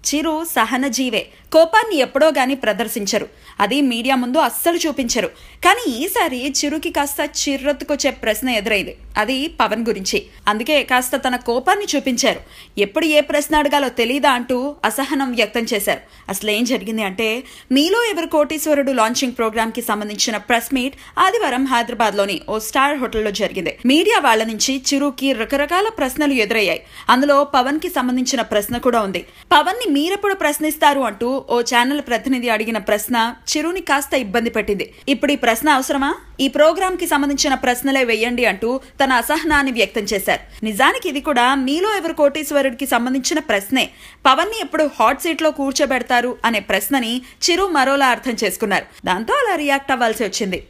చిరు సహనజీవే. కోపాన్ని ఎప్పుడో గాని ప్రదర్శించరు. అది మీడియా ముందు అస్సలు చూపించరు. కానీ ఈసారి చిరుకి కాస్త చిర్రెత్తుకొచ్చే ప్రశ్న ఎదురైంది. అది పవన్ గురించి. అందుకే కాస్త తన కోపాన్ని చూపించారు. ఎప్పుడు ఏ ప్రశ్న అడగాలో తెలీదా అంటూ అసహనం వ్యక్తం చేశారు. అసలేం జరిగింది అంటే, మీలో ఎవరు కోటీశ్వరుడు లాంచింగ్ ప్రోగ్రామ్ కి సంబంధించిన ప్రెస్ మీట్ ఆదివారం హైదరాబాద్ లోని ఓ స్టార్ హోటల్లో జరిగింది. మీడియా వాళ్ల నుంచి చిరుకి రకరకాల ప్రశ్నలు ఎదురయ్యాయి. అందులో పవన్ కి సంబంధించిన ప్రశ్న కూడా ఉంది. పవన్ ని మీరెప్పుడు ప్రశ్నిస్తారు అంటూ ఓ ఛానల్ ప్రతినిధి అడిగిన ప్రశ్న చిరుని కాస్త ఇబ్బంది పెట్టింది. ఇప్పుడు ఈ ప్రశ్న అవసరమా? ఈ ప్రోగ్రామ్ కి సంబంధించిన ప్రశ్నలే వెయ్యండి అంటూ తన అసహనాన్ని వ్యక్తం చేశారు. నిజానికి ఇది కూడా మీలో ఎవరు కోటీశ్వరుడికి సంబంధించిన ప్రశ్నే. పవన్ ని ఎప్పుడు హాట్ సీట్ లో కూర్చోబెడతారు అనే ప్రశ్నని చిరు మరోలా అర్థం చేసుకున్నారు. దాంతో అలా రియాక్ట్ అవ్వాల్సి వచ్చింది.